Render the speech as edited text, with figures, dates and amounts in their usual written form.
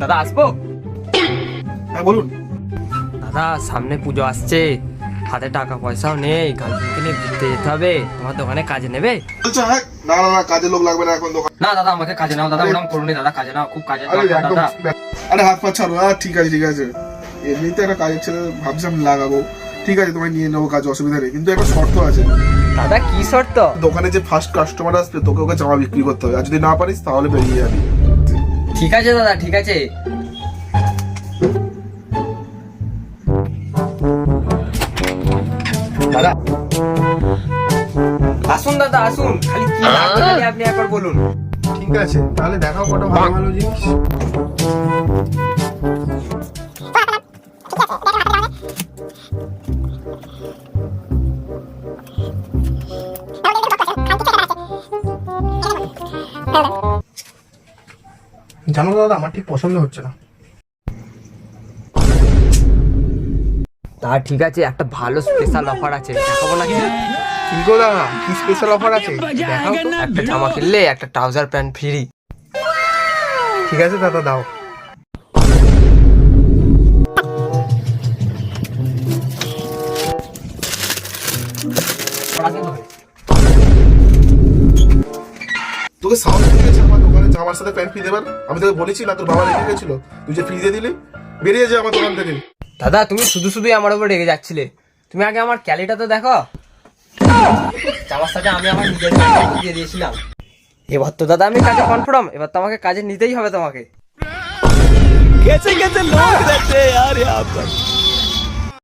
দাদা আসবো? হ্যাঁ বলুন। দাদা সামনে পুজো আসছে, হাতে টাকা পয়সাও নেই, গার্লফ্রেন্ডকে নিয়ে ঘুরতে যেতে হবে, তোমার দোকানে কাজে নেবে? আচ্ছা হ্যাঁ, না না না, কাজের লোক লাগবে না এখন দোকান। না দাদা আমাকে কাজে নাও দাদা, ওরকম করুন দাদা, কাজে নাও, খুব কাজে আরে একদম, দাদা। আরে হাত পা ছাড়ো। ঠিক আছে ঠিক আছে, এমনিতে একটা কাজের ছেলে ভাবছিলাম লাগাবো। ঠিক আছে তোমায় নিয়ে নেবো কাজ, অসুবিধা নেই, কিন্তু একটা শর্ত আছে। দাদা কি শর্ত? দোকানে যে ফার্স্ট কাস্টমার আসবে তোকে ওকে জামা বিক্রি করতে হবে, আর যদি না পারিস তাহলে বেরিয়ে যাবি। ঠিক আছে দাদা, ঠিক আছে। দাদা আসুন দাদা আসুন, খালি কি লাগবে খালি আপনি একবার বলুন। ঠিক আছে, তাহলে দেখাও কটা ভালো ভালো জিনিস। জানো দাদা, আমার ঠিক পছন্দ হচ্ছে না। তা ঠিক আছে, একটা ভালো স্পেশাল অফার আছে, দেখাবো নাকি? কি গো দাদা, কি স্পেশাল অফার আছে দেখাও তো। একটা জামা কিনলে একটা ট্রাউজার প্যান্ট ফ্রি। ঠিক আছে দাদা, দাও। তোকে সাহস দিয়ে গেছে আমার দোকানে জামার সাথে প্যান্ট ফ্রি দেবার? আমি তোকে বলেছি না তোর বাবা রেখে গেছিল, তুই যে ফ্রি দিয়ে দিলি? বেরিয়ে যা আমার দোকান থেকে। দাদা তুমি শুধু শুধুই আমার উপর রেগে যাচ্ছিলে, তুমি আগে আমার ক্যালিটা তো দেখো, জামার সাথে আমি আমার নিজের প্যান্ট দিয়ে দিয়েছিলাম। এবার তো দাদা আমি কাজে কনফার্ম, এবার তো আমাকে কাজে নিতেই হবে তোমাকে। कैसे कैसे लोग रहते हैं यार यहाँ पर।